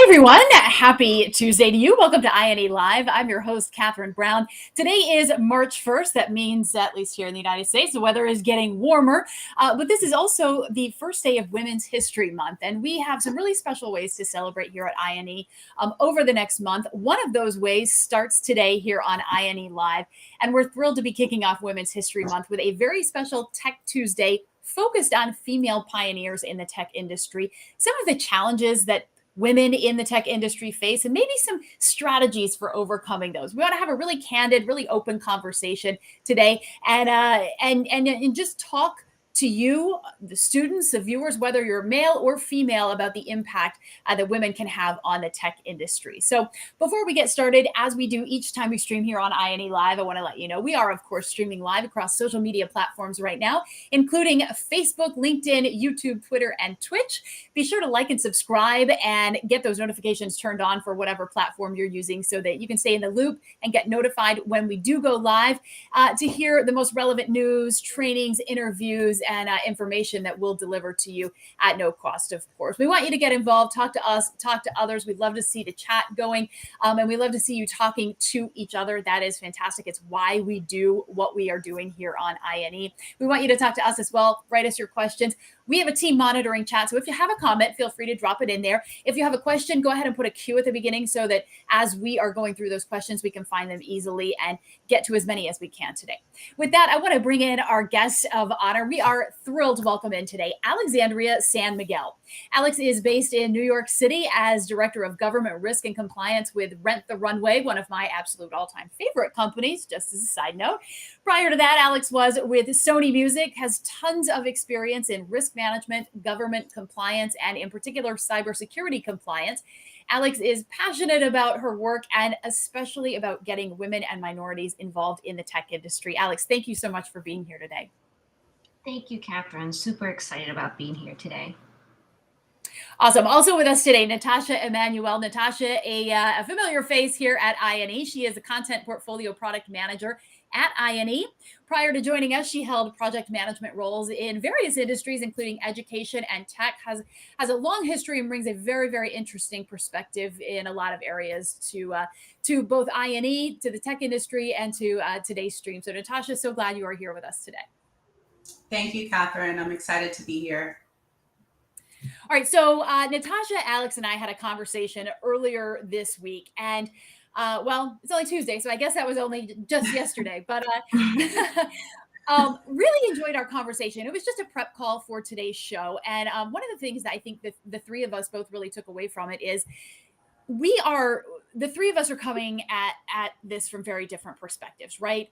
Hi, everyone. Happy Tuesday to you. Welcome to INE Live. I'm your host, Catherine Brown. Today is March 1st. That means, at least here in the United States, the weather is getting warmer. But this is also the first day of Women's History Month. And we have some really special ways to celebrate here at INE over the next month. One of those ways starts today here on INE Live. And we're thrilled to be kicking off Women's History Month with a very special Tech Tuesday focused on female pioneers in the tech industry, some of the challenges that women in the tech industry face, and maybe some strategies for overcoming those. We want to have a really candid, really open conversation today, and just talk to you, the students, the viewers, whether you're male or female, about the impact that women can have on the tech industry. So before we get started, as we do each time we stream here on INE Live, I want to let you know we are, of course, streaming live across social media platforms right now, including Facebook, LinkedIn, YouTube, Twitter, and Twitch. Be sure to like and subscribe and get those notifications turned on for whatever platform you're using so that you can stay in the loop and get notified when we do go live to hear the most relevant news, trainings, interviews, and information that we'll deliver to you at no cost, of course. We want you to get involved, talk to us, talk to others. We'd love to see the chat going, and we love to see you talking to each other. That is fantastic. It's why we do what we are doing here on INE. We want you to talk to us as well. Write us your questions. We have a team monitoring chat, so if you have a comment, feel free to drop it in there. If you have a question, go ahead and put a Q at the beginning so that as we are going through those questions, we can find them easily and get to as many as we can today. With that, I want to bring in our guest of honor. We are thrilled to welcome in today Alexandria San Miguel. Alex is based in New York City as Director of Government Risk and Compliance with Rent the Runway, one of my absolute all-time favorite companies, just as a side note. Prior to that, Alex was with Sony Music, has tons of experience in risk management, government compliance, and in particular, cybersecurity compliance. Alex is passionate about her work and especially about getting women and minorities involved in the tech industry. Alex, thank you so much for being here today. Thank you, Catherine. Super excited about being here today. Awesome. Also with us today, Natasha Emmanuel. Natasha, a familiar face here at INE. She is a content portfolio product manager at INE. Prior to joining us, she held project management roles in various industries, including education and tech, has a long history and brings a very, very interesting perspective in a lot of areas to both INE, to the tech industry, and to today's stream. So Natasha, so glad you are here with us today. Thank you, Catherine. I'm excited to be here. All right, so Natasha, Alex, and I had a conversation earlier this week, and well, it's only Tuesday, so I guess that was only just yesterday, but really enjoyed our conversation. It was just a prep call for today's show, and one of the things that I think that the three of us both really took away from it is the three of us are coming at this from very different perspectives, right?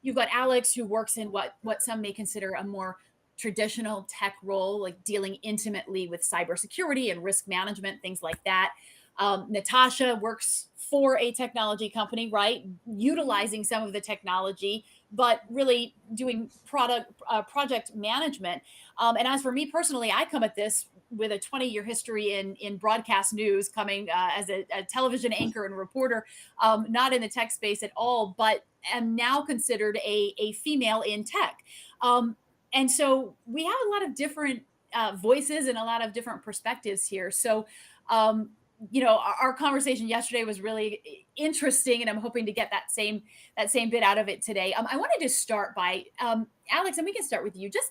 You've got Alex, who works in what some may consider a more traditional tech role, like dealing intimately with cybersecurity and risk management, things like that. Natasha works for a technology company, right? Utilizing some of the technology, but really doing project management. And as for me personally, I come at this with a 20-year history in broadcast news, coming as a television anchor and reporter, not in the tech space at all, but am now considered a female in tech. And so we have a lot of different voices and a lot of different perspectives here. So, our conversation yesterday was really interesting, and I'm hoping to get that same bit out of it today. I wanted to start by Alex, and we can start with you. Just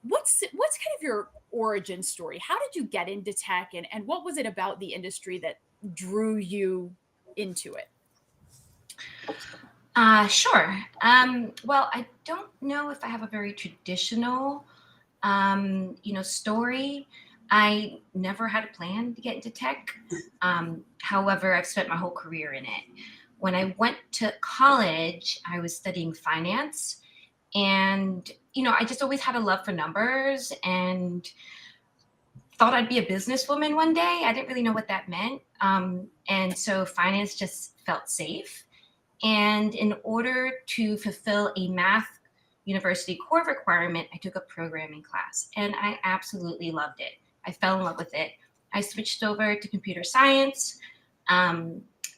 what's kind of your origin story? How did you get into tech, and what was it about the industry that drew you into it? Sure. Well, I don't know if I have a very traditional, story. I never had a plan to get into tech. However, I've spent my whole career in it. When I went to college, I was studying finance, and, I just always had a love for numbers and thought I'd be a businesswoman one day. I didn't really know what that meant. And so finance just felt safe. And in order to fulfill a math university core requirement, I took a programming class, and I absolutely loved it. I fell in love with it. I switched over to computer science.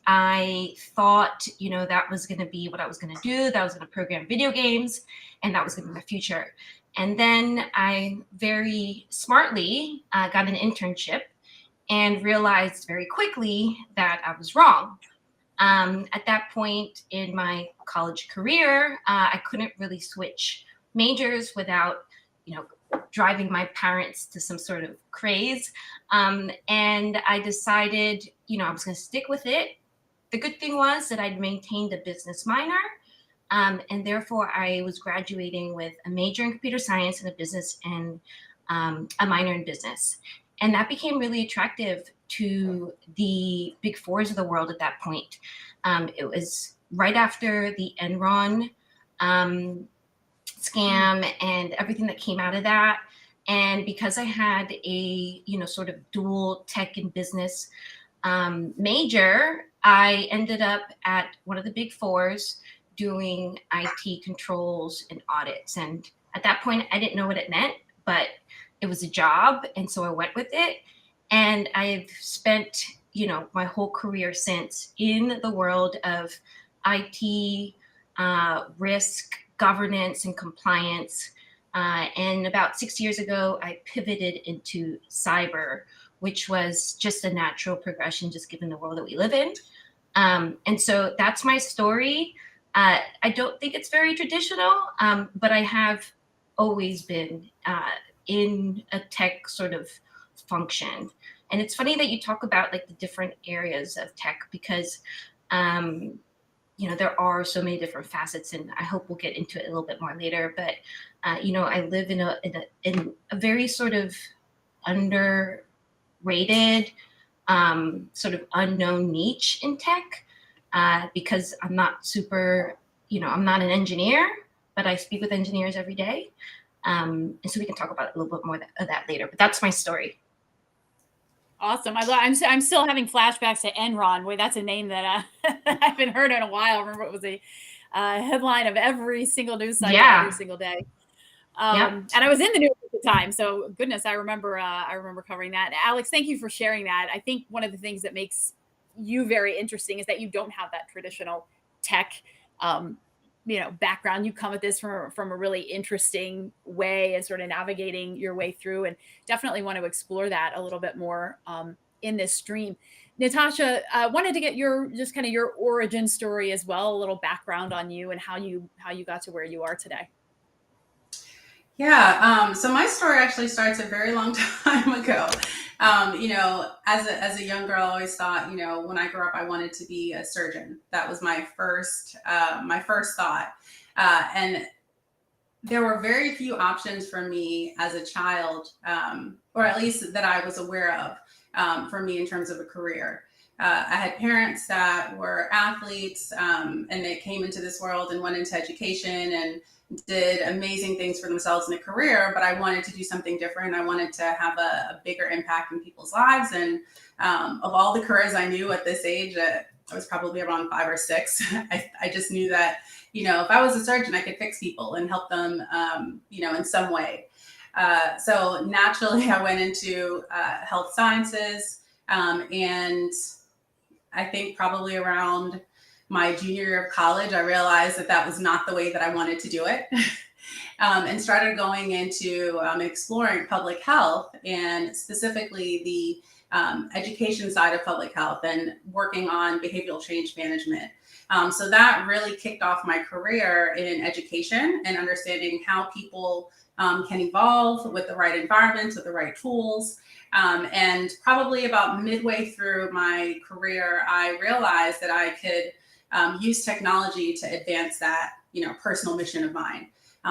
I thought, that was going to be what I was going to do, that I was going to program video games, and that was going to be my future. And then I very smartly got an internship and realized very quickly that I was wrong. At that point in my college career, I couldn't really switch majors without, driving my parents to some sort of craze. And I decided, I was going to stick with it. The good thing was that I'd maintained a business minor. And therefore, I was graduating with a major in computer science and a business and a minor in business. And that became really attractive to the big fours of the world at that point. It was right after the Enron scam and everything that came out of that. And because I had a, sort of dual tech and business major, I ended up at one of the big fours doing IT controls and audits. And at that point, I didn't know what it meant, but it was a job. And so I went with it. And I've spent, my whole career since in the world of IT, risk, governance, and compliance. And about 6 years ago, I pivoted into cyber, which was just a natural progression, just given the world that we live in. And so that's my story. I don't think it's very traditional, but I have always been in a tech sort of function. And it's funny that you talk about like the different areas of tech because, there are so many different facets, and I hope we'll get into it a little bit more later. But, I live in a very sort of underrated, sort of unknown niche in tech because I'm not super, I'm not an engineer, but I speak with engineers every day. And so we can talk about a little bit more of that later, but that's my story. Awesome. I'm still having flashbacks to Enron. Wait, that's a name that I haven't heard in a while. I remember it was a headline of every single news cycle every single day. And I was in the news at the time, so goodness, I remember covering that. Alex, thank you for sharing that. I think one of the things that makes you very interesting is that you don't have that traditional tech background. You come at this from a really interesting way and sort of navigating your way through, and definitely want to explore that a little bit more in this stream. Natasha, wanted to get your origin story as well, a little background on you and how you got to where you are today. Yeah, so my story actually starts a very long time ago. As a young girl, I always thought, when I grew up, I wanted to be a surgeon. That was my first thought. And there were very few options for me as a child, or at least that I was aware of, for me in terms of a career. I had parents that were athletes, and they came into this world and went into education and did amazing things for themselves in a career, but I wanted to do something different. I wanted to have a bigger impact in people's lives. And of all the careers I knew at this age, I was probably around 5 or 6. I just knew that, if I was a surgeon, I could fix people and help them, in some way. So naturally, I went into health sciences. And I think probably around my junior year of college, I realized that was not the way that I wanted to do it. And started going into exploring public health, and specifically the education side of public health, and working on behavioral change management. So that really kicked off my career in education and understanding how people can evolve with the right environments, with the right tools. And probably about midway through my career, I realized that I could use technology to advance that, personal mission of mine.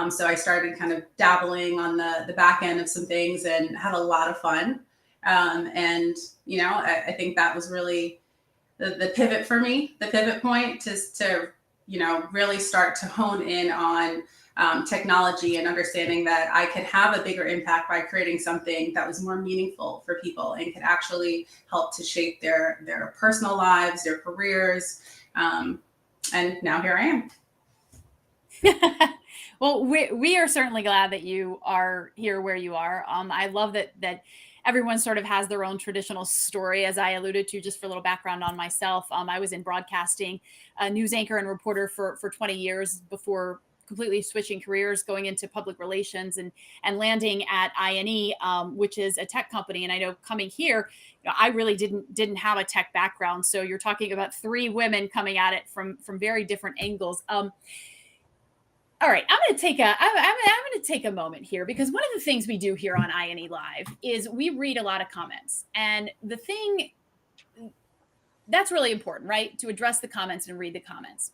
So I started kind of dabbling on the back end of some things and had a lot of fun. And, I think that was really the pivot for me, the pivot point to really start to hone in on technology and understanding that I could have a bigger impact by creating something that was more meaningful for people and could actually help to shape their personal lives, their careers. And now here I am. Well, we are certainly glad that you are here where you are. I love that everyone sort of has their own traditional story, as I alluded to. Just for a little background on myself, I was in broadcasting, a news anchor and reporter for 20 years before completely switching careers, going into public relations and landing at INE, which is a tech company. And I know coming here, I really didn't have a tech background. So you're talking about 3 women coming at it from very different angles. All right, I'm going to take a moment here, because one of the things we do here on INE Live is we read a lot of comments, and the thing that's really important, right? To address the comments and read the comments.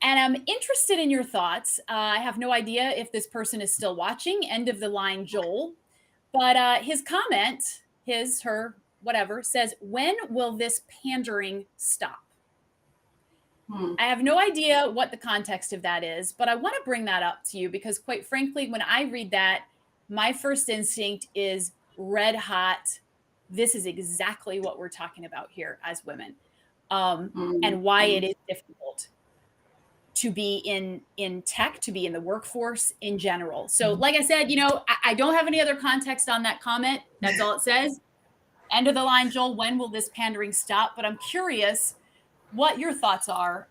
And I'm interested in your thoughts. I have no idea if this person is still watching. End of the line, Joel. But his comment, her, whatever, says, "When will this pandering stop?" I have no idea what the context of that is, but I want to bring that up to you because, quite frankly, when I read that, my first instinct is red hot. This is exactly what we're talking about here as women, and why it is difficult to be in tech, to be in the workforce in general. So, like I said, I don't have any other context on that comment. That's all it says. End of the line, Joel. When will this pandering stop? But I'm curious what your thoughts are.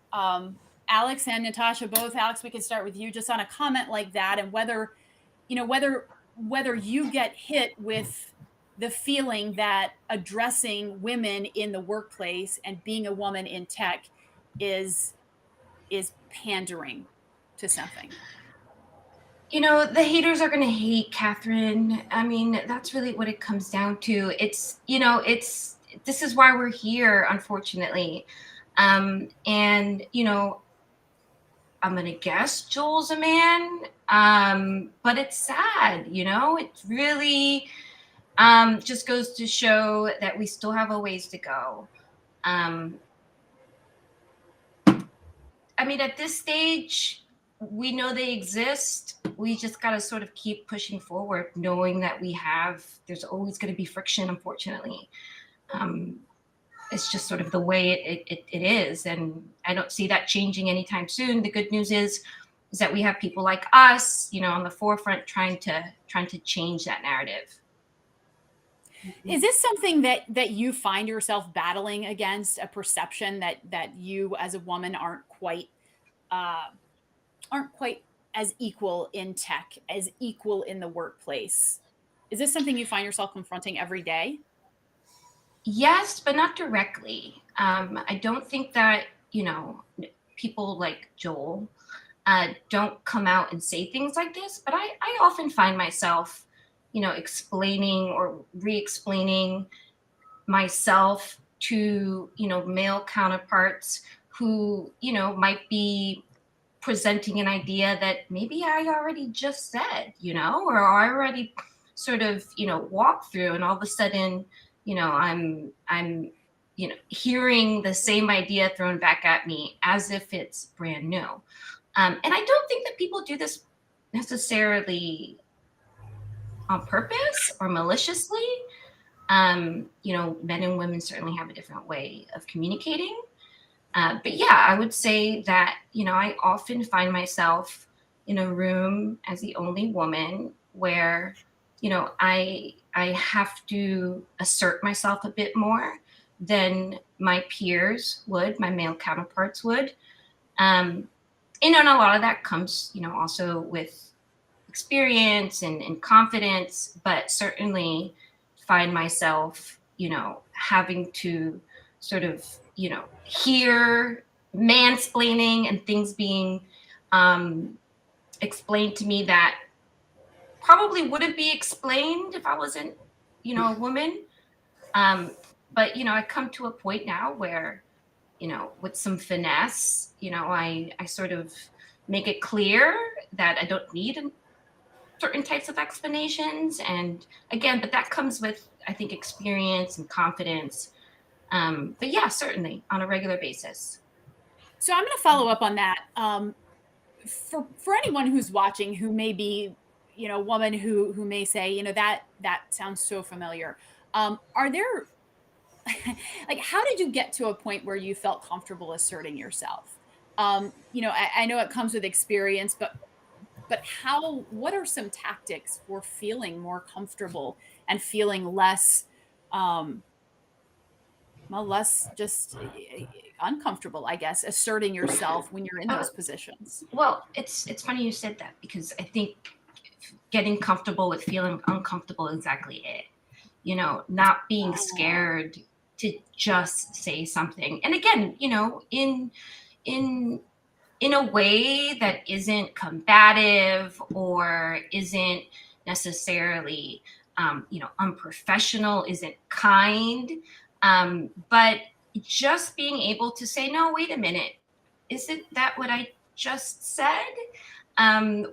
Alex and Natasha, both. Alex, we can start with you just on a comment like that, and whether you get hit with the feeling that addressing women in the workplace and being a woman in tech is pandering to something. The haters are going to hate, Catherine. I mean, that's really what it comes down to. This is why we're here, unfortunately. And, I'm going to guess Joel's a man. But it's sad, it really just goes to show that we still have a ways to go. I mean, at this stage, we know they exist. We just got to sort of keep pushing forward, knowing that there's always going to be friction, unfortunately. It's just sort of the way it is. And I don't see that changing anytime soon. The good news is that we have people like us, on the forefront trying to change that narrative. Is this something that you find yourself battling against, a perception that you as a woman aren't quite as equal in tech, as equal in the workplace? Is this something you find yourself confronting every day? Yes, but not directly. I don't think that, people like Joel don't come out and say things like this, but I often find myself, explaining or re-explaining myself to, male counterparts who, might be presenting an idea that maybe I already just said, or I already sort of, walked through, and all of a sudden, I'm hearing the same idea thrown back at me as if it's brand new. And I don't think that people do this necessarily on purpose or maliciously. Men and women certainly have a different way of communicating. But yeah, I would say that, I often find myself in a room as the only woman where, I have to assert myself a bit more than my peers would, my male counterparts would. And a lot of that comes, also with experience and confidence, but certainly find myself, having to sort of, hear mansplaining and things being explained to me that probably wouldn't be explained if I wasn't, a woman. But, I come to a point now where, with some finesse, I sort of make it clear that I don't need certain types of explanations. And again, but that comes with, I think, experience and confidence. But yeah, certainly on a regular basis. So I'm going to follow up on that. For anyone who's watching, who may be, a woman who may say, that sounds so familiar. Are there, like, how did you get to a point where you felt comfortable asserting yourself? I know it comes with experience, but what are some tactics for feeling more comfortable and feeling less well, less just uncomfortable, I guess, asserting yourself when you're in those positions. Well, it's funny you said that, because I think getting comfortable with feeling uncomfortable is exactly it. You know, not being scared to just say something. And again, you know, in in a way that isn't combative or isn't necessarily you know, unprofessional, isn't kind, but just being able to say, no, wait a minute, isn't that what I just said?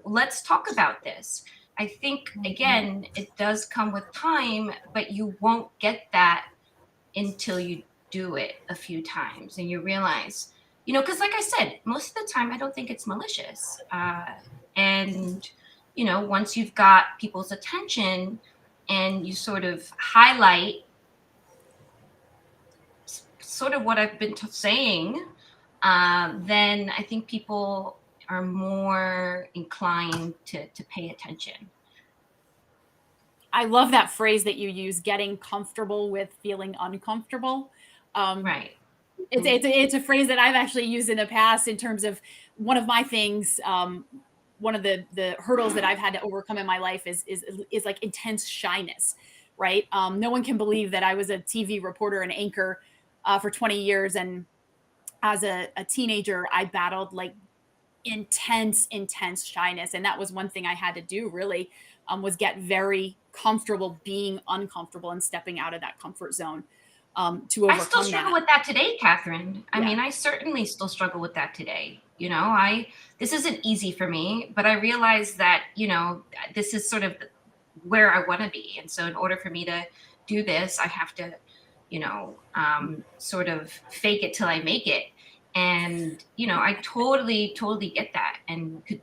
Let's talk about this. I think, again, it does come with time, but you won't get that until you do it a few times and you realize, you know, because like I said, most of the time I don't think it's malicious. And, you know, once you've got people's attention and you sort of highlight sort of what I've been saying, then I think people are more inclined to pay attention. I love that phrase that you use, getting comfortable with feeling uncomfortable. Right. It's a phrase that I've actually used in the past in terms of one of my things. One of the hurdles that I've had to overcome in my life is like intense shyness, right? No one can believe that I was a TV reporter and anchor for 20 years, and as a teenager, I battled like intense shyness, and that was one thing I had to do really, was get very comfortable being uncomfortable and stepping out of that comfort zone, to I still overcome struggle that. with that today, Catherine. I Yeah. mean, I certainly still struggle with that today. You know, this isn't easy for me, but I realize that, you know, this is sort of where I want to be. And so in order for me to do this, I have to, you know, sort of fake it till I make it. And, you know, I totally get that and could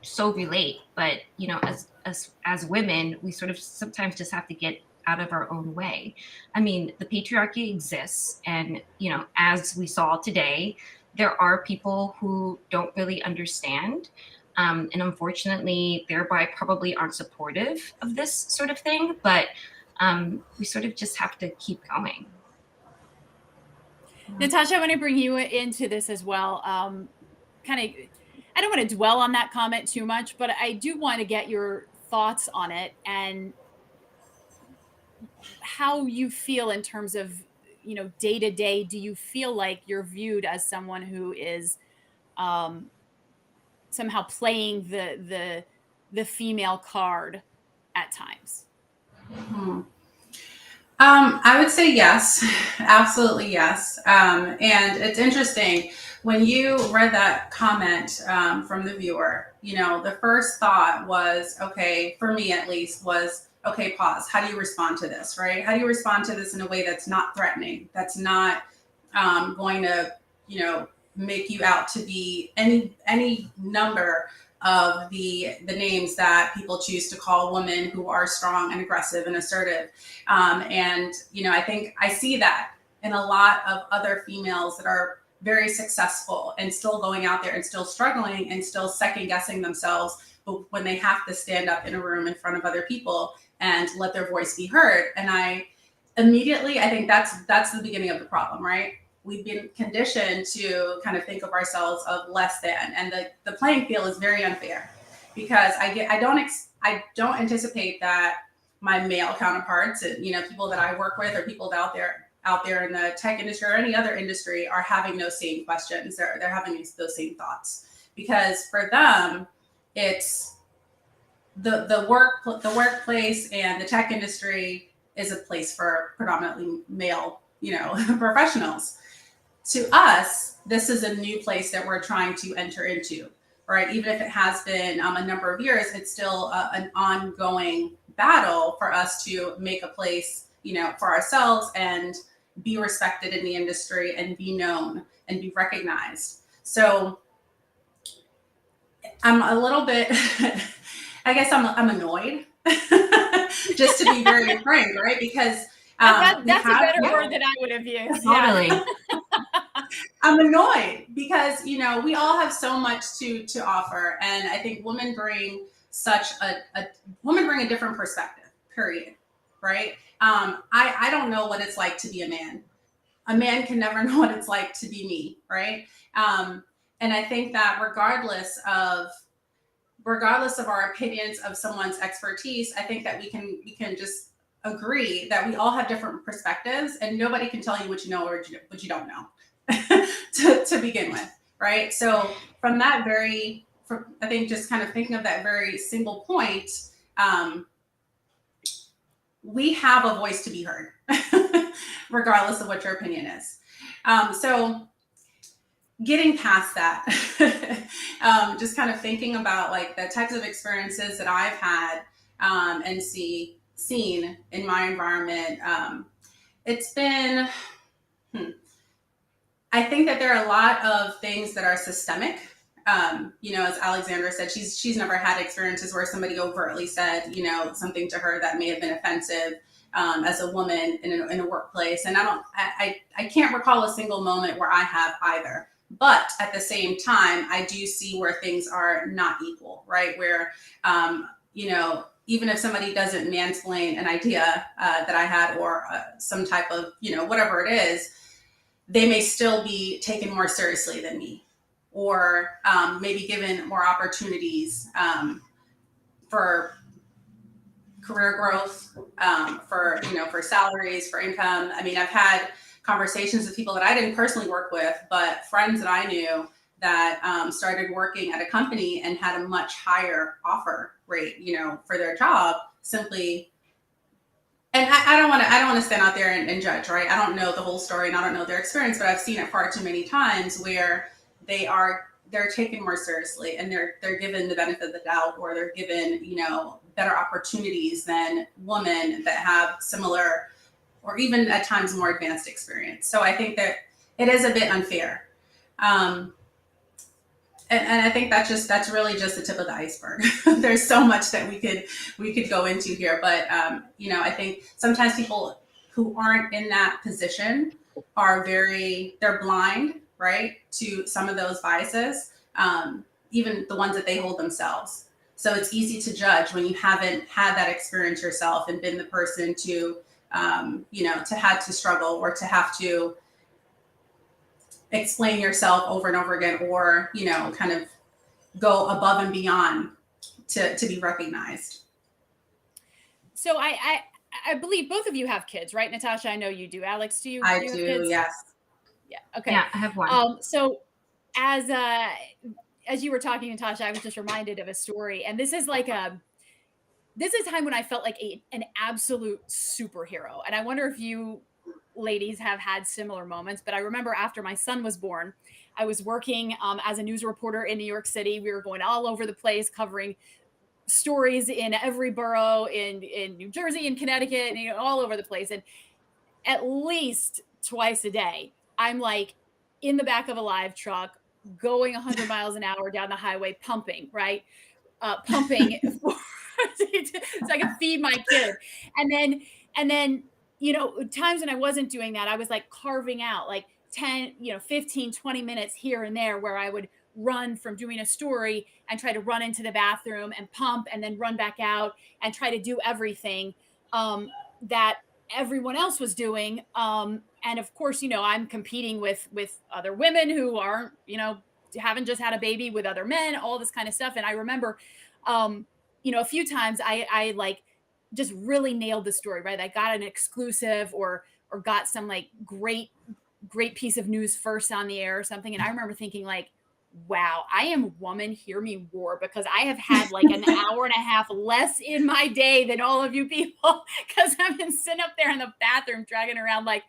so relate. But, you know, as women, we sort of sometimes just have to get out of our own way. I mean, the patriarchy exists, and, you know, as we saw today, there are people who don't really understand, and unfortunately thereby probably aren't supportive of this sort of thing, but we sort of just have to keep going. Natasha, I want to bring you into this as well. Kind of, I don't want to dwell on that comment too much, but I do want to get your thoughts on it and how you feel in terms of, you know, day to day. Do you feel like you're viewed as someone who is um, somehow playing the female card at times? Hmm. I would say yes, absolutely yes. And it's interesting when you read that comment from the viewer. You know, the first thought was, okay, for me at least, was okay. Pause. How do you respond to this? Right? How do you respond to this in a way that's not threatening? That's not going to, you know, make you out to be any number of the names that people choose to call women who are strong and aggressive and assertive. And, you know, I think I see that in a lot of other females that are very successful and still going out there and still struggling and still second guessing themselves. But when they have to stand up in a room in front of other people and let their voice be heard. And I think that's the beginning of the problem, right? We've been conditioned to kind of think of ourselves of less than, and the playing field is very unfair because I don't anticipate that my male counterparts and, you know, people that I work with or people out there in the tech industry or any other industry are having those same questions. They're having those same thoughts because for them it's the workplace and the tech industry is a place for predominantly male, you know, professionals. To us, this is a new place that we're trying to enter into, right? Even if it has been a number of years, it's still an ongoing battle for us to make a place, you know, for ourselves and be respected in the industry and be known and be recognized. So I'm a little bit, I guess I'm annoyed, just to be very frank, right? Because That's a better yeah, word than I would have used. totally. Yeah. I'm annoyed because, you know, we all have so much to offer, and I think women bring a different perspective. Period. Right? I don't know what it's like to be a man, a man can never know what it's like to be me, right? And I think that regardless of our opinions of someone's expertise, I think that we can just agree that we all have different perspectives, and nobody can tell you what you know or what you don't know to begin with, right? So from that I think just kind of thinking of that very single point, we have a voice to be heard, regardless of what your opinion is. So getting past that, just kind of thinking about like the types of experiences that I've had and seen in my environment. It's been, I think that there are a lot of things that are systemic. As Alexandra said, she's never had experiences where somebody overtly said, something to her that may have been offensive as a woman in a workplace. And I can't recall a single moment where I have either. But at the same time, I do see where things are not equal, right? Where, even if somebody doesn't mansplain an idea that I had or some type of, whatever it is, they may still be taken more seriously than me, or maybe given more opportunities for career growth, for salaries, for income. I mean, I've had conversations with people that I didn't personally work with, but friends that I knew that started working at a company and had a much higher offer rate, for their job simply. And I don't want to stand out there and judge, right? I don't know the whole story and I don't know their experience, but I've seen it far too many times where they're taken more seriously and they're given the benefit of the doubt, or they're given, better opportunities than women that have similar or even at times more advanced experience. So I think that it is a bit unfair. And I think that's really just the tip of the iceberg. There's so much that we could go into here, but I think sometimes people who aren't in that position they're blind, right, to some of those biases, even the ones that they hold themselves. So it's easy to judge when you haven't had that experience yourself and been the person to have to struggle or to have to explain yourself over and over again, or kind of go above and beyond to be recognized. So I believe both of you have kids, right? Natasha, I know you do. Alex, do you I have do, kids? yes. Yeah. Okay. Yeah, I have one. So as you were talking, Natasha, I was just reminded of a story, and this is a time when I felt like an absolute superhero. And I wonder if you ladies have had similar moments, but I remember after my son was born, I was working as a news reporter in New York City. We were going all over the place covering stories in every borough in New Jersey and Connecticut, and all over the place. And at least twice a day, I'm like in the back of a live truck going 100 miles an hour down the highway, pumping, right? Pumping so I could feed my kid. And then, times when I wasn't doing that, I was like carving out like 10, 15, 20 minutes here and there where I would run from doing a story and try to run into the bathroom and pump and then run back out and try to do everything that everyone else was doing. And of course, I'm competing with other women who aren't, haven't just had a baby, with other men, all this kind of stuff. And I remember, a few times I like just really nailed the story, right? I got an exclusive or got some like great piece of news first on the air or something. And I remember thinking like, wow, I am woman, hear me roar, because I have had like an hour and a half less in my day than all of you people, because I've been sitting up there in the bathroom dragging around like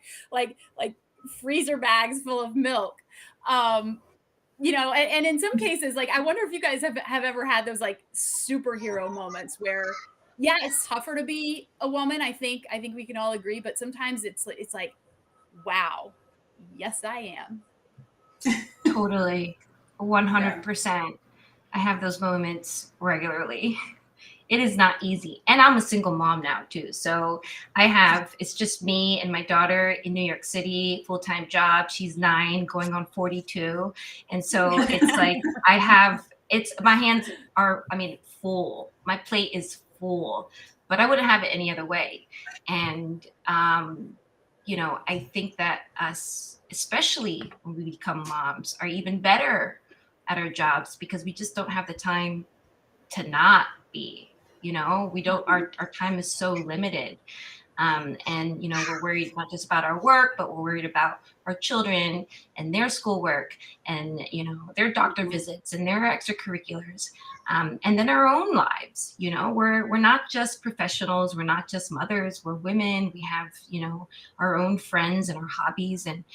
freezer bags full of milk. And in some cases, like, I wonder if you guys have ever had those like superhero moments where, yeah, it's tougher to be a woman. I think we can all agree, but sometimes it's like, wow, yes, I am. Totally. 100%. I have those moments regularly. It is not easy. And I'm a single mom now too. So it's just me and my daughter in New York City, full-time job. She's 9 going on 42. And so it's like my hands are, full. My plate is full, but I wouldn't have it any other way. And, I think that us, especially when we become moms, are even better at our jobs because we just don't have the time to not be. We don't. Our time is so limited. And we're worried not just about our work, but we're worried about our children and their schoolwork and their doctor visits and their extracurriculars, and then our own lives. We're not just professionals, we're not just mothers, we're women. We have our own friends and our hobbies, and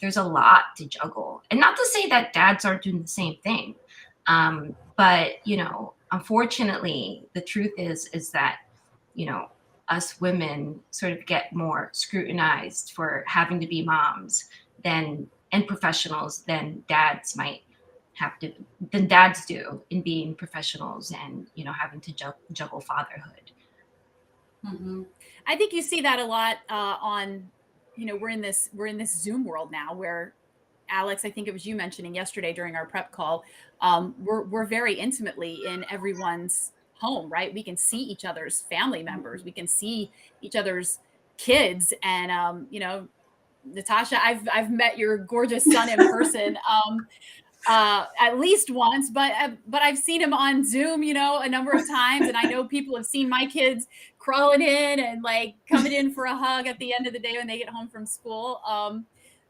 there's a lot to juggle. And not to say that dads aren't doing the same thing, but unfortunately the truth is that us women sort of get more scrutinized for having to be moms and professionals than dads do in being professionals and having to juggle fatherhood. Mm-hmm. I think you see that a lot on, we're in this Zoom world now where, Alex, I think it was you mentioning yesterday during our prep call, we're very intimately in everyone's home, right? We can see each other's family members, we can see each other's kids, and Natasha, I've met your gorgeous son in person. At least once, but I've seen him on Zoom, a number of times, and I know people have seen my kids crawling in and like coming in for a hug at the end of the day when they get home from school.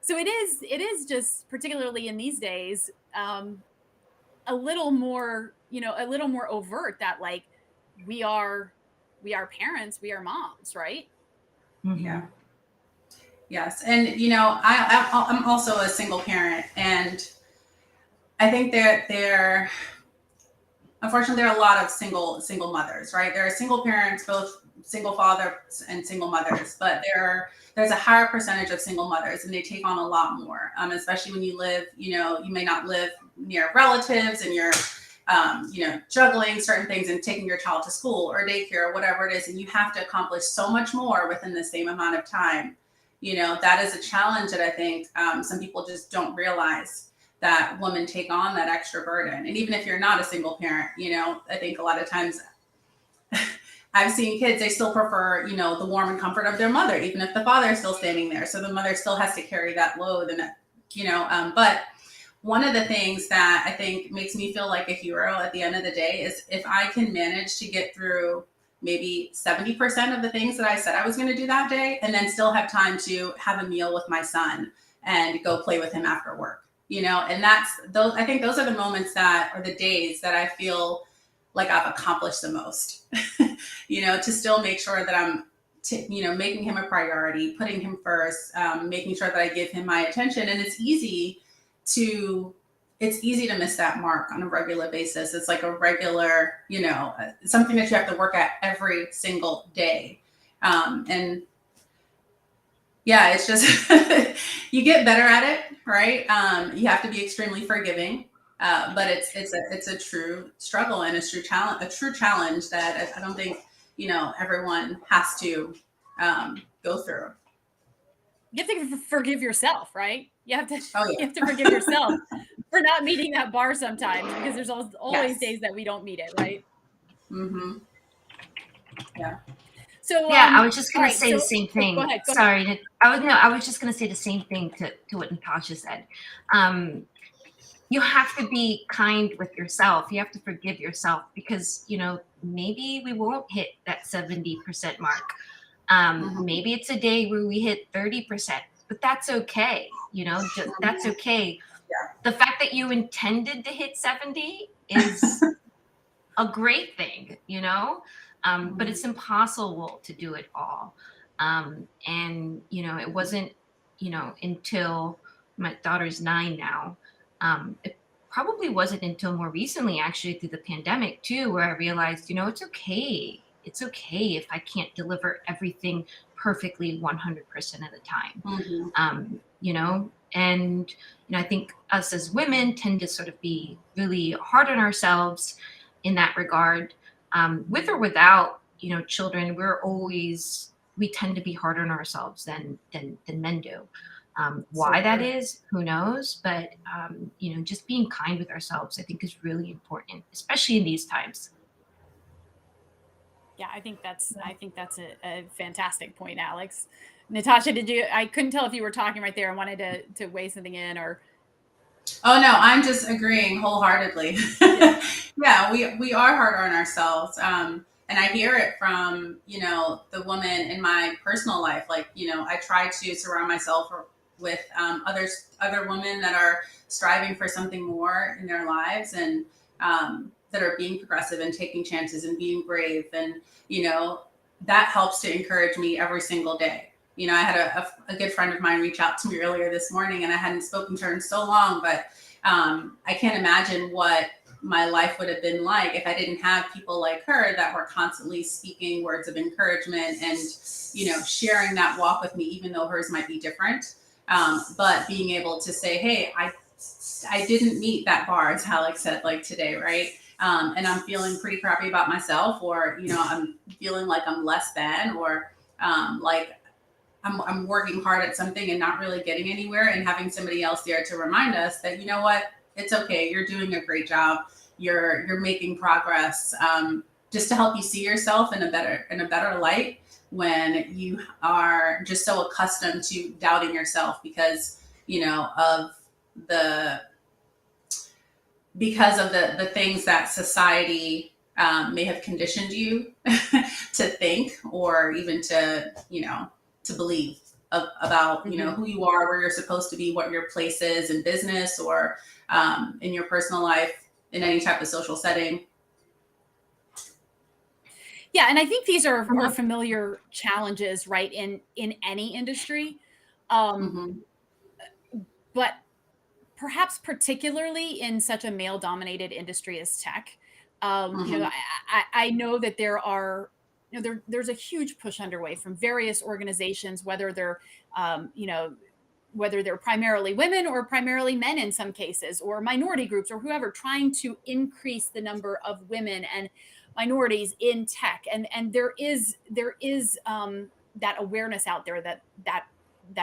So it is just, particularly in these days, a little more, a little more overt that like we are parents, we are moms, right? Mm-hmm. Yeah. Yes. And, I'm also a single parent, and I think that unfortunately, there are a lot of single mothers, right? There are single parents, both single fathers and single mothers, but there's a higher percentage of single mothers, and they take on a lot more, especially when you live, you may not live near relatives, and you're, juggling certain things and taking your child to school or daycare or whatever it is, and you have to accomplish so much more within the same amount of time. That is a challenge that I think some people just don't realize, that women take on that extra burden. And even if you're not a single parent, I think a lot of times I've seen kids, they still prefer, the warm and comfort of their mother, even if the father is still standing there. So the mother still has to carry that load. And, but one of the things that I think makes me feel like a hero at the end of the day is if I can manage to get through maybe 70% of the things that I said I was going to do that day, and then still have time to have a meal with my son and go play with him after work. And I think those are the moments or the days that I feel like I've accomplished the most, to still make sure that I'm, making him a priority, putting him first, making sure that I give him my attention. And it's easy to miss that mark on a regular basis. It's like a regular, something that you have to work at every single day. And yeah, it's just, you get better at it, right? You have to be extremely forgiving, but it's a true struggle and a true challenge that I don't think, everyone has to go through. You have to forgive yourself, right? You have to Oh, yeah. you have to forgive yourself for not meeting that bar sometimes, because there's always Yes. days that we don't meet it, right? Mm-hmm. Yeah. So Yeah, I was just all gonna right, say the so same go thing. ahead. Sorry, I was just gonna say the same thing to what Natasha said. You have to be kind with yourself. You have to forgive yourself because maybe we won't hit that 70% mark. Mm-hmm. Maybe it's a day where we hit 30%, but that's okay. That's okay. Yeah. The fact that you intended to hit 70 is a great thing, but it's impossible to do it all. And it wasn't, until my daughter's 9 now. It probably wasn't until more recently, actually, through the pandemic too, where I realized, it's okay. It's okay if I can't deliver everything perfectly 100% of the time. Mm-hmm. And I think us as women tend to sort of be really hard on ourselves in that regard. With or without children, we tend to be harder on ourselves than men do. Why that is, who knows? But just being kind with ourselves, I think, is really important, especially in these times. Yeah, I think that's a fantastic point, Alex. Natasha, I couldn't tell if you were talking right there. I wanted to weigh something in or. Oh no, I'm just agreeing wholeheartedly. Yeah. Yeah, we are hard on ourselves. And I hear it from, the woman in my personal life. Like, I try to surround myself with other women that are striving for something more in their lives, and that are being progressive and taking chances and being brave. And, that helps to encourage me every single day. I had a good friend of mine reach out to me earlier this morning, and I hadn't spoken to her in so long, but I can't imagine what my life would have been like if I didn't have people like her that were constantly speaking words of encouragement and, sharing that walk with me, even though hers might be different. But being able to say, hey, I didn't meet that bar, as Alex said, like today, right? And I'm feeling pretty crappy about myself, or, I'm feeling like I'm less than, or like I'm working hard at something and not really getting anywhere, and having somebody else there to remind us that, you know what, it's okay. You're doing a great job. You're making progress. Just to help you see yourself in a better light when you are just so accustomed to doubting yourself because, of the the things that society may have conditioned you to think, or even to believe about who you are, where you're supposed to be, what your place is in business, or in your personal life, in any type of social setting. Yeah, and I think these are familiar challenges, right, in any industry. Mm-hmm. But perhaps particularly in such a male-dominated industry as tech. Mm-hmm. I know that there's a huge push underway from various organizations, um, you know, whether they're primarily women or primarily men in some cases, or minority groups or whoever, trying to increase the number of women and minorities in tech. And there is that awareness out there that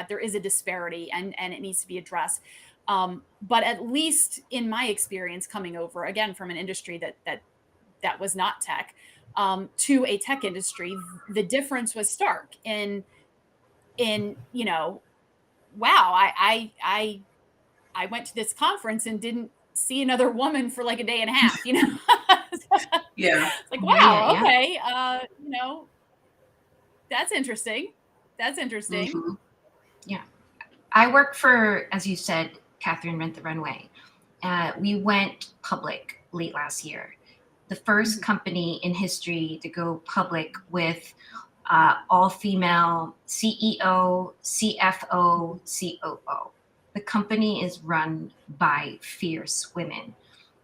there is a disparity, and it needs to be addressed. But at least in my experience, coming over again from an industry that was not tech, to a tech industry, the difference was stark in wow, I went to this conference and didn't see another woman for like a day and a half. Yeah. It's like, Yeah, wow, yeah. okay, that's interesting. That's interesting. Mm-hmm. Yeah. I work for, as you said, Catherine, Rent the Runway. We went public late last year. The first company in history to go public with all female CEO, CFO, COO. The company is run by fierce women.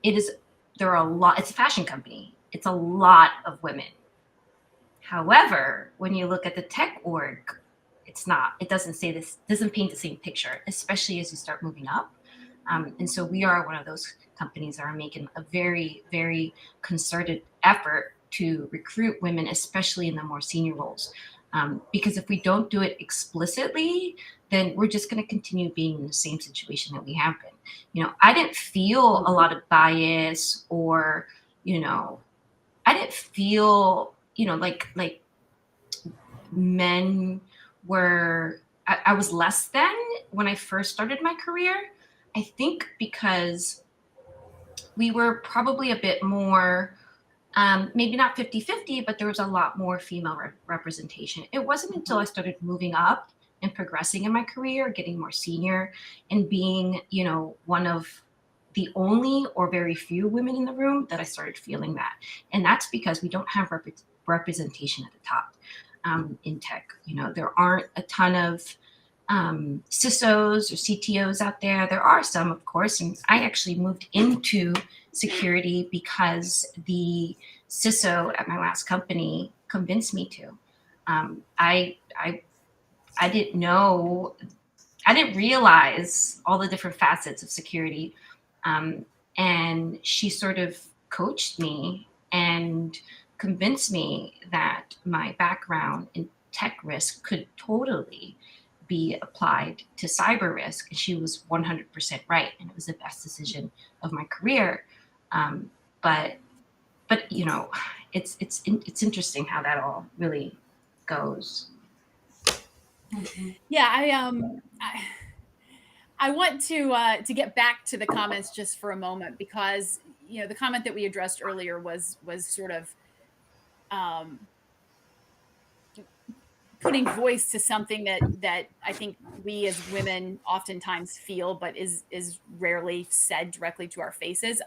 There are a lot, it's a fashion company. It's a lot of women. However, when you look at the tech org, it doesn't paint the same picture, especially as you start moving up. And so we are one of those companies that are making a very, very concerted effort to recruit women, especially in the more senior roles. Because if we don't do it explicitly, then we're just going to continue being in the same situation that we have been. I didn't feel a lot of bias, or, I didn't feel, like men were, I was less than when I first started my career. I think because we were probably a bit more, maybe not 50-50, but there was a lot more female representation. It wasn't until I started moving up and progressing in my career, getting more senior, and being, one of the only or very few women in the room, that I started feeling that. And that's because we don't have representation at the top. In tech, there aren't a ton of CISOs or CTOs out there. There are some, of course, and I actually moved into security because the CISO at my last company convinced me to. I didn't know, I didn't realize all the different facets of security, and she sort of coached me and convinced me that my background in tech risk could totally be applied to cyber risk. And she was 100% right, and it was the best decision of my career. Um, but it's interesting how that all really goes. Yeah, I want to get back to the comments just for a moment, because the comment that we addressed earlier was sort of um, putting voice to something that I think we as women oftentimes feel, but is rarely said directly to our faces.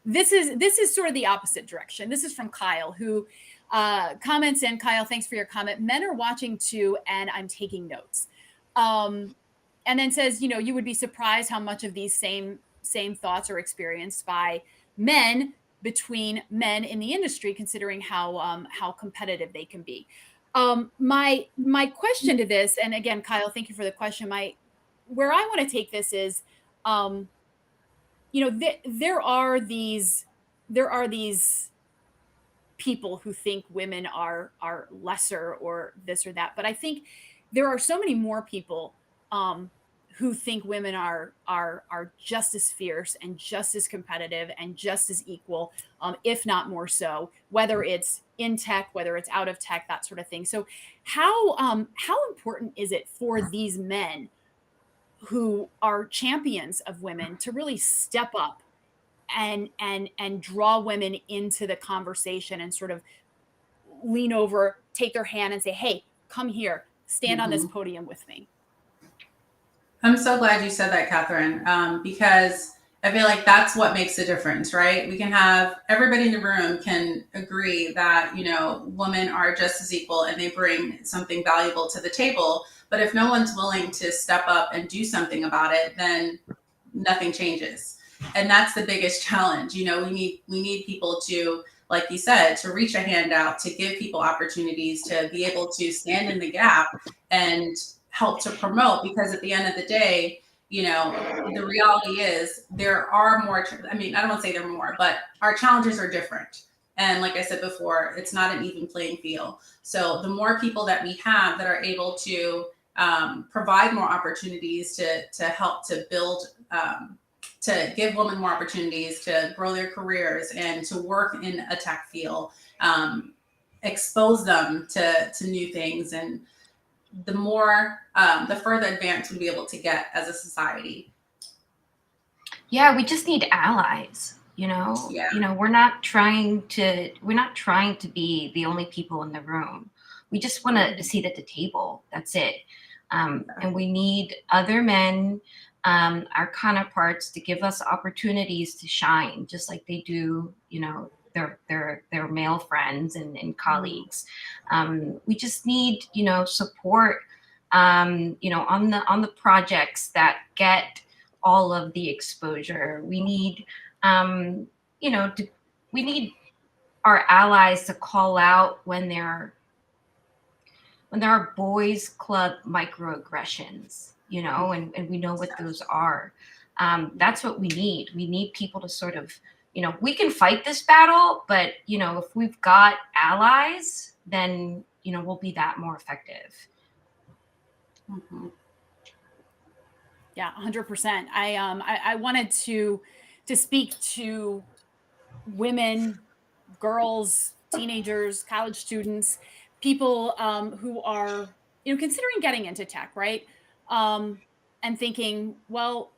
This is sort of the opposite direction. This is from Kyle, who comments in. Kyle, thanks for your comment. Men are watching too, and I'm taking notes. Um, and then says, you would be surprised how much of these same thoughts are experienced by men, between men in the industry, considering how competitive they can be. My question to this, and again, Kyle, thank you for the question. Where I want to take this is, um, there are these people who think women are lesser or this or that, but I think there are so many more people who think women are just as fierce and just as competitive and just as equal, if not more so, whether it's in tech, whether it's out of tech, that sort of thing. So how important is it for these men who are champions of women to really step up and draw women into the conversation and sort of lean over, take their hand and say, "Hey, come here, stand on this Mhm. podium with me"? I'm so glad you said that, Catherine, because I feel like that's what makes a difference, right? We can have everybody in the room can agree that, women are just as equal and they bring something valuable to the table. But if no one's willing to step up and do something about it, then nothing changes. And that's the biggest challenge. We need people to, like you said, to reach a hand out, to give people opportunities, to be able to stand in the gap and help to promote, because at the end of the day, the reality is there are more, I mean, I don't want to say there are more, but our challenges are different. And like I said before, it's not an even playing field. So the more people that we have that are able to provide more opportunities to help to build, to give women more opportunities to grow their careers and to work in a tech field, expose them to new things, and the more, the further advanced we'll be able to get as a society. Yeah, we just need allies. Yeah. We're not trying to be the only people in the room. We just want a seat at the table. That's it. And we need other men, our counterparts, to give us opportunities to shine, just like they do, their male friends and colleagues. We just need, support, on the projects that get all of the exposure. We need, we need our allies to call out when there are boys club microaggressions, and we know what those are. That's what we need. We need people to sort of, we can fight this battle, but if we've got allies, then we'll be that more effective. Mm-hmm. Yeah, 100%. I wanted to speak to women, girls, teenagers, college students, people who are considering getting into tech, right? And thinking, well,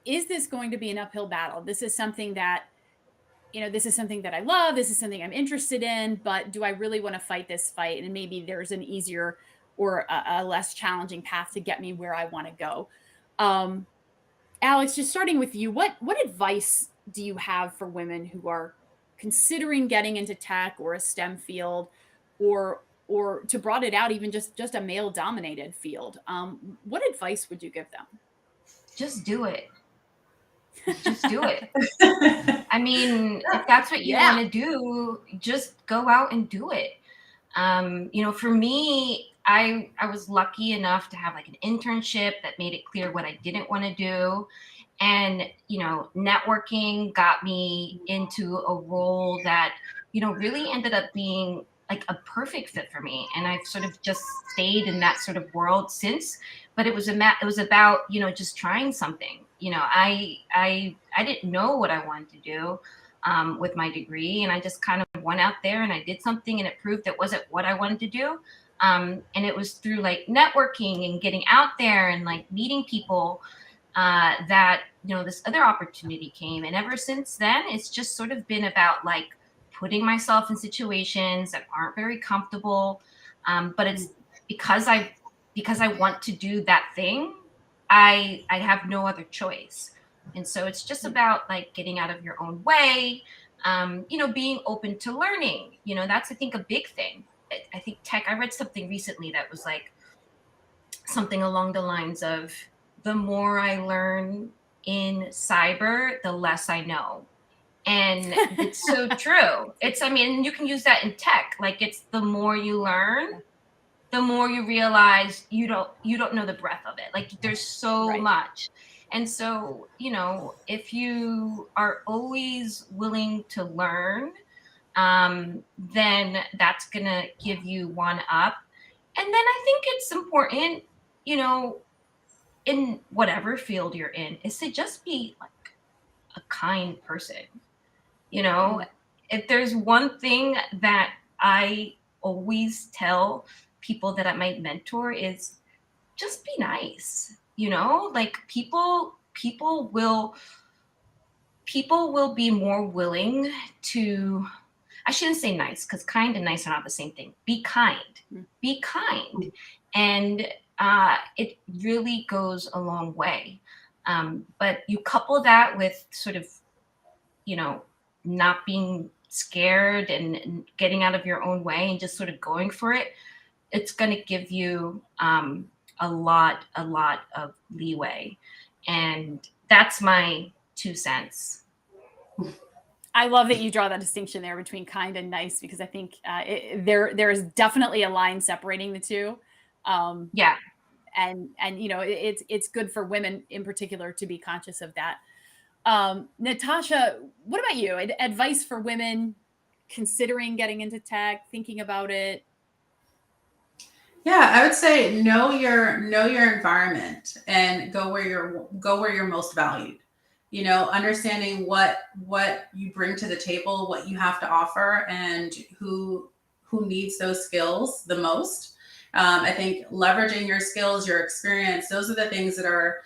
is this going to be an uphill battle? This is something that I love. This is something I'm interested in, but do I really want to fight this fight? And maybe there's an easier or a less challenging path to get me where I want to go. Um, Alex, just starting with you, what advice do you have for women who are considering getting into tech or a STEM field, or to broaden it out, even just a male dominated field? What advice would you give them? Just do it. Just do it. I mean, if that's what you want to do, just go out and do it. For me, I was lucky enough to have like an internship that made it clear what I didn't want to do. And, networking got me into a role that, really ended up being like a perfect fit for me. And I've sort of just stayed in that sort of world since. But it was about, just trying something. I didn't know what I wanted to do. with my degree. And I just kind of went out there and I did something and it proved it wasn't what I wanted to do. And it was through like networking and getting out there and like meeting people that, this other opportunity came. And ever since then, it's just sort of been about like putting myself in situations that aren't very comfortable. But it's because I want to do that thing, I have no other choice. And so it's just about like getting out of your own way, being open to learning. That's, I think, a big thing. I think I read something recently that was like something along the lines of, the more I learn in cyber, the less I know. And it's so true. You can use that in tech. Like, it's the more you learn, the more you realize you don't know the breadth of it. Like, there's so much. And so, if you are always willing to learn, then that's going to give you one up. And then I think it's important, in whatever field you're in, is to just be like a kind person. If there's one thing that I always tell people that I might mentor is just be nice. Like people will be more willing to, I shouldn't say nice, because kind and nice are not the same thing. Be kind. Be kind. And it really goes a long way. But you couple that with sort of, not being scared and getting out of your own way and just sort of going for it, it's going to give you a lot of leeway. And that's my 2 cents. I love that you draw that distinction there between kind and nice, because I think there is definitely a line separating the two. Yeah. And it's good for women in particular to be conscious of that. Natasha, what about you? Advice for women considering getting into tech, thinking about it? Yeah, I would say know your environment and go where you're most valued. Understanding what you bring to the table, what you have to offer, and who needs those skills the most. I think leveraging your skills, your experience, those are the things that are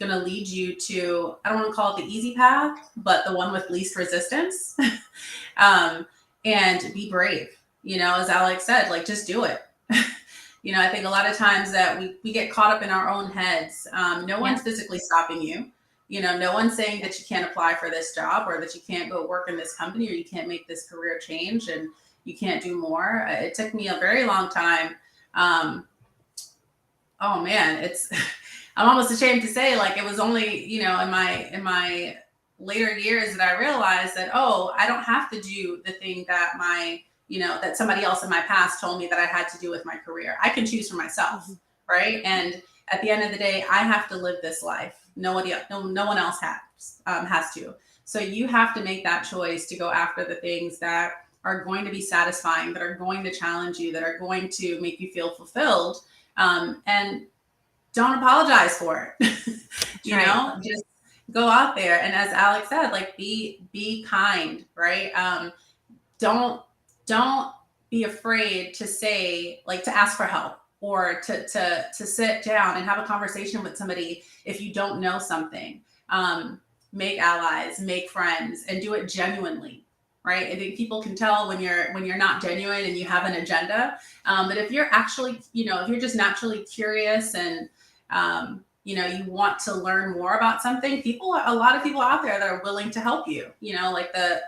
going to lead you to, I don't want to call it the easy path, but the one with least resistance. And be brave. As Alex said, like, just do it. I think a lot of times that we get caught up in our own heads. No one's physically stopping you. No one's saying that you can't apply for this job, or that you can't go work in this company, or you can't make this career change and you can't do more. It took me a very long time. Oh man, I'm almost ashamed to say, like, it was only, in my later years that I realized that, I don't have to do the thing that that somebody else in my past told me that I had to do with my career. I can choose for myself, right? And at the end of the day, I have to live this life. No one else has to. So you have to make that choice to go after the things that are going to be satisfying, that are going to challenge you, that are going to make you feel fulfilled. And don't apologize for it. Just go out there. And as Alex said, like, be kind, right? Don't be afraid to say, like, to ask for help, or to sit down and have a conversation with somebody if you don't know something. Make allies, make friends, and do it genuinely, right? I think people can tell when you're not genuine and you have an agenda. But if you're actually, if you're just naturally curious and you want to learn more about something, a lot of people out there that are willing to help you. Like the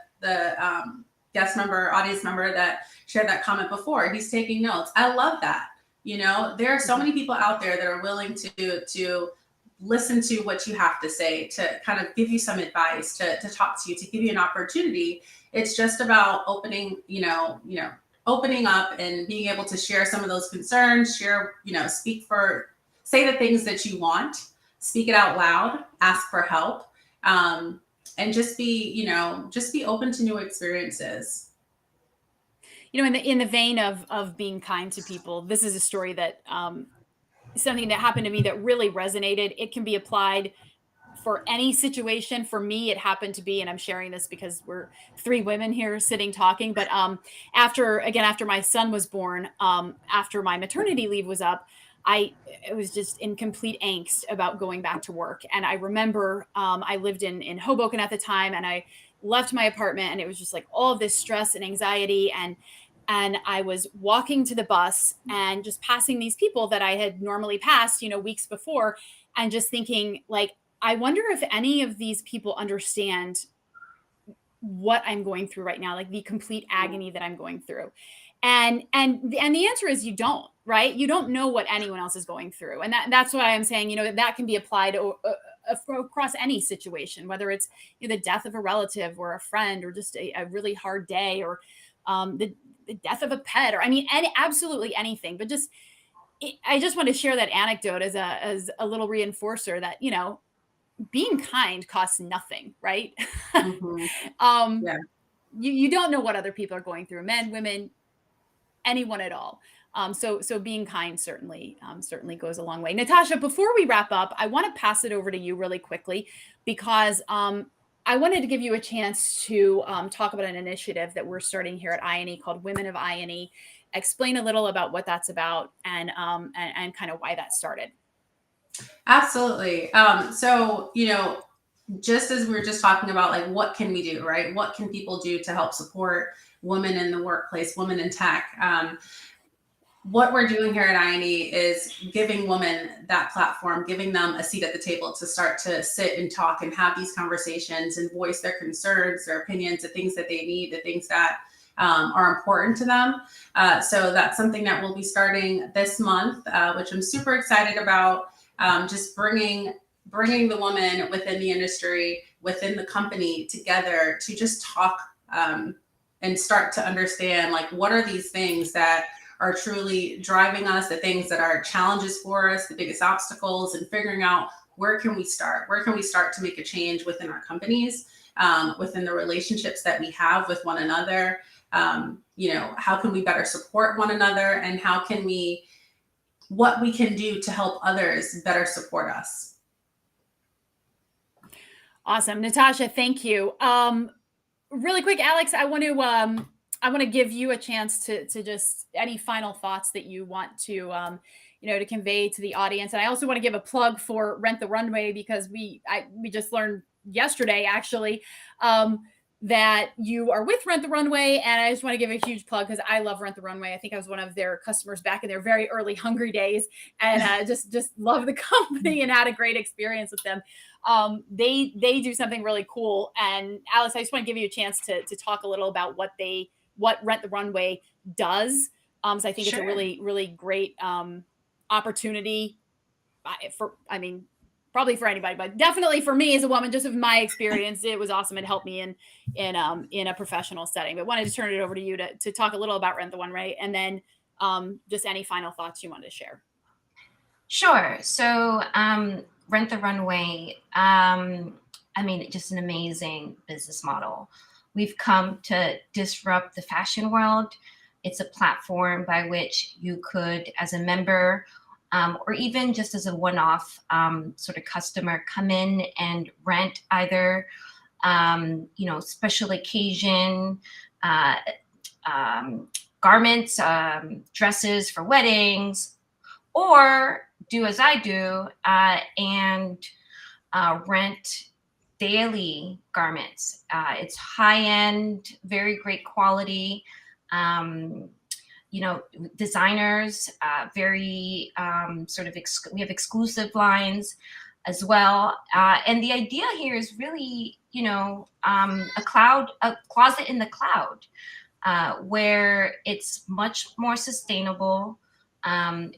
audience member that shared that comment before, he's taking notes. I love that. There are so many people out there that are willing to listen to what you have to say, to kind of give you some advice, to talk to you, to give you an opportunity. It's just about opening up and being able to share some of those concerns, say the things that you want, speak it out loud, ask for help, and just be open to new experiences. In the vein of being kind to people, this is a story that something that happened to me that really resonated. It can be applied for any situation. For me, it happened to be, and I'm sharing this because we're three women here sitting talking, but after my son was born, after my maternity leave was up, I was just in complete angst about going back to work. And I remember I lived in Hoboken at the time, and I left my apartment, and it was just like all of this stress and anxiety, and I was walking to the bus and just passing these people that I had normally passed, weeks before, and just thinking, like, I wonder if any of these people understand what I'm going through right now, like the complete agony that I'm going through. And the answer is you don't, right? You don't know what anyone else is going through. And that's why I'm saying, that can be applied across any situation, whether it's the death of a relative or a friend, or just a really hard day, or the death of a pet, or absolutely anything. But I just want to share that anecdote as a little reinforcer that, being kind costs nothing, right? Mm-hmm. Yeah. You don't know what other people are going through, men, women, anyone at all. So being kind certainly goes a long way. Natasha, before we wrap up, I want to pass it over to you really quickly, because I wanted to give you a chance to talk about an initiative that we're starting here at INE called Women of INE. Explain a little about what that's about, and kind of why that started. Absolutely. So, just as we were just talking about, like, what can we do, right? What can people do to help support women in the workplace, women in tech? What we're doing here at INE is giving women that platform, giving them a seat at the table to start to sit and talk and have these conversations and voice their concerns, their opinions, the things that they need, the things that are important to them. So that's something that we'll be starting this month, which I'm super excited about. Just bringing the woman within the industry, within the company together to just talk and start to understand, like, what are these things that are truly driving us, the things that are challenges for us, the biggest obstacles, and figuring out where can we start to make a change within our companies, within the relationships that we have with one another. How can we better support one another, and what we can do to help others better support us. Awesome. Natasha, thank you. Really quick, Alex, I want to give you a chance to just any final thoughts that you want to to convey to the audience. And I also want to give a plug for Rent the Runway, because we just learned yesterday, actually, that you are with Rent the Runway. And I just want to give a huge plug, because I love Rent the Runway. I think I was one of their customers back in their very early hungry days, and just love the company and had a great experience with them. They do something really cool. And Alice, I just want to give you a chance to talk a little about what Rent the Runway does. So I think It's a really, really great opportunity probably for anybody, but definitely for me as a woman, just of my experience, it was awesome. It helped me in a professional setting. But wanted to turn it over to you to talk a little about Rent the Runway, and then just any final thoughts you wanted to share. Sure. So Rent the Runway, just an amazing business model. We've come to disrupt the fashion world. It's a platform by which you could, as a member, or even just as a one-off sort of customer, come in and rent either, special occasion garments, dresses for weddings, or do as I do and rent daily garments. It's high-end, very great quality. Designers, very we have exclusive lines as well. And the idea here is really, a closet in the cloud, where it's much more sustainable.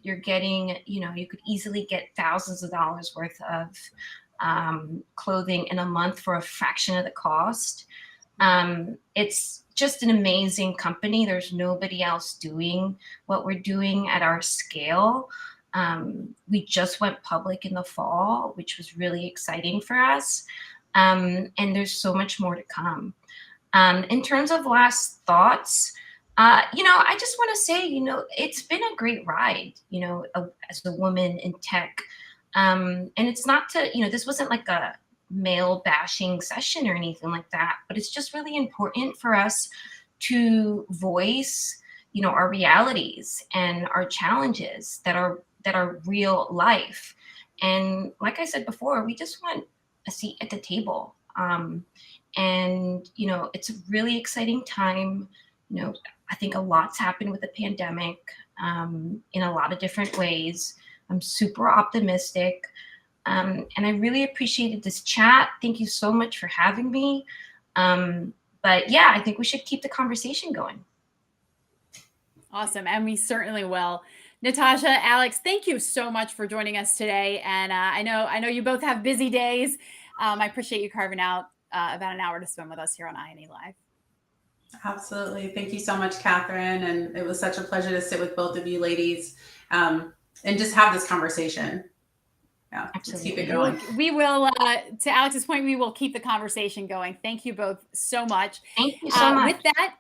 You're getting, you could easily get thousands of dollars worth of clothing in a month for a fraction of the cost. It's just an amazing company. There's nobody else doing what we're doing at our scale. We just went public in the fall, which was really exciting for us. And there's so much more to come. In terms of last thoughts, I just want to say, it's been a great ride, as a woman in tech. And it's not to, this wasn't like a male bashing session or anything like that, but it's just really important for us to voice, our realities and our challenges that are real life. And like I said before, we just want a seat at the table. And it's a really exciting time. I think a lot's happened with the pandemic, in a lot of different ways. I'm super optimistic. And I really appreciated this chat. Thank you so much for having me. But yeah, I think we should keep the conversation going. Awesome. And we certainly will. Natasha, Alex, thank you so much for joining us today. And I know you both have busy days. I appreciate you carving out about an hour to spend with us here on INE Live. Absolutely. Thank you so much, Catherine. And it was such a pleasure to sit with both of you ladies and just have this conversation. Yeah, absolutely. Let's keep it going. We will, to Alex's point, we will keep the conversation going. Thank you both so much. Thank you so much. With that,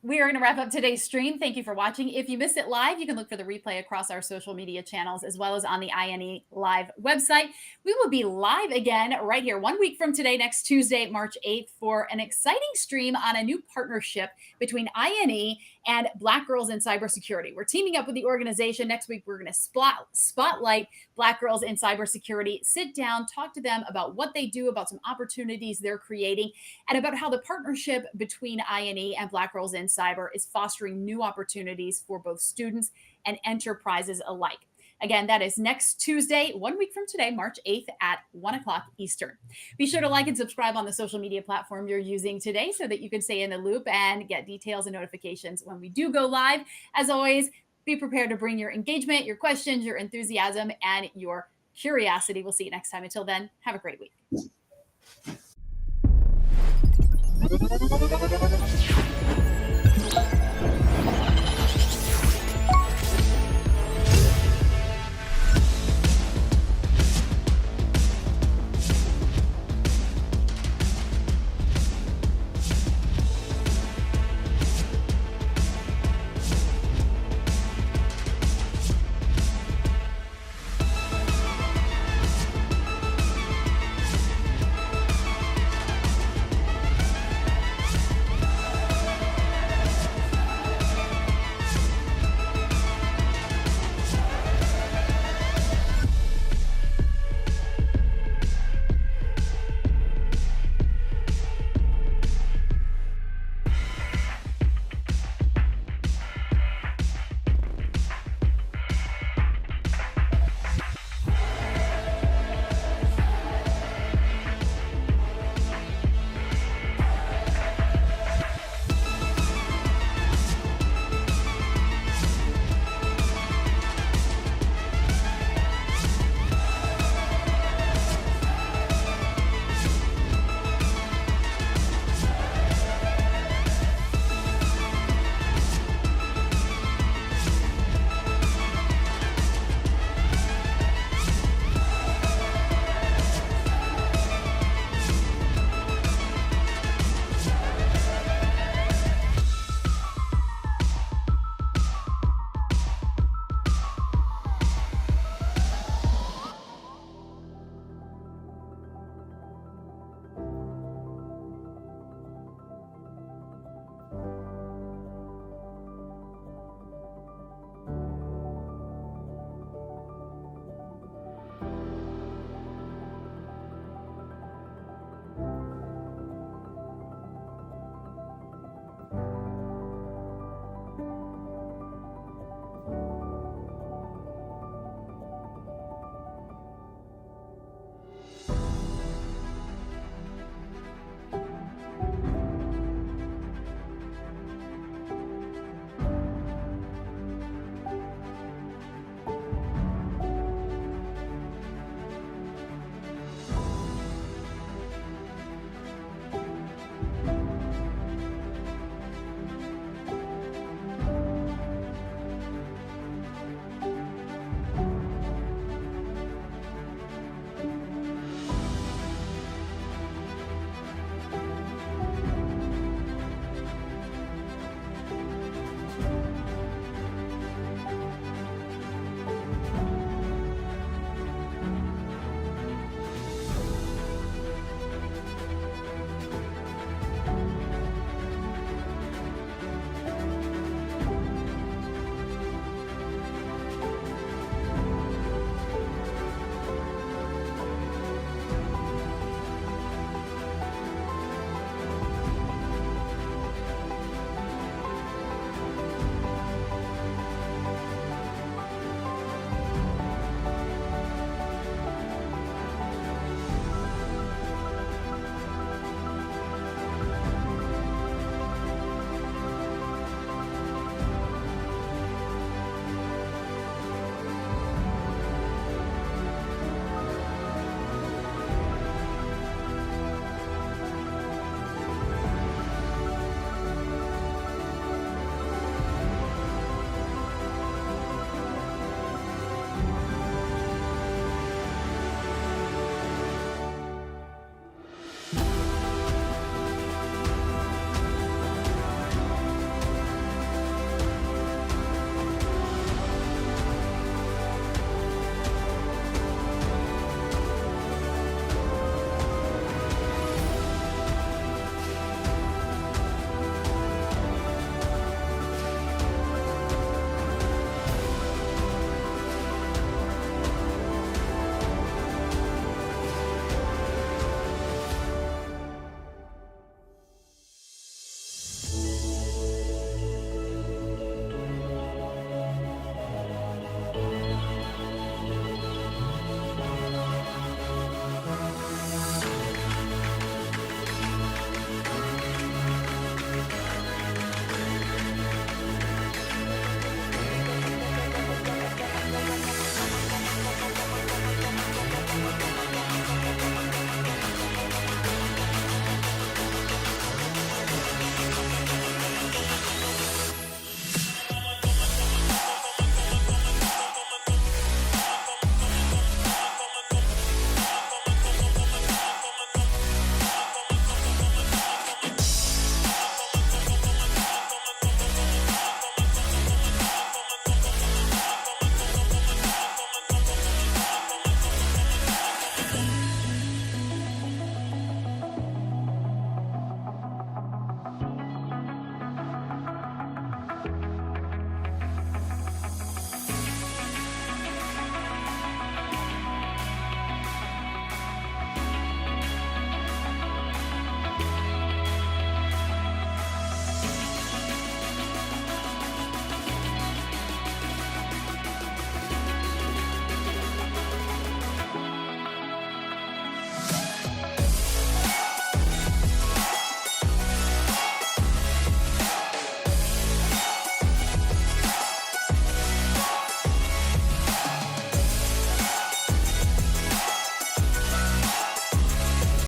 we are going to wrap up today's stream. Thank you for watching. If you missed it live, you can look for the replay across our social media channels as well as on the INE Live website. We will be live again right here 1 week from today, next Tuesday, March 8th, for an exciting stream on a new partnership between INE and Black Girls in Cybersecurity. We're teaming up with the organization. Next week, we're going to spotlight Black Girls in Cybersecurity, sit down, talk to them about what they do, about some opportunities they're creating, and about how the partnership between INE and Black Girls in Cyber is fostering new opportunities for both students and enterprises alike. Again, that is next Tuesday, 1 week from today, March 8th at 1 o'clock Eastern. Be sure to like and subscribe on the social media platform you're using today so that you can stay in the loop and get details and notifications when we do go live. As always, be prepared to bring your engagement, your questions, your enthusiasm, and your curiosity. We'll see you next time. Until then, have a great week.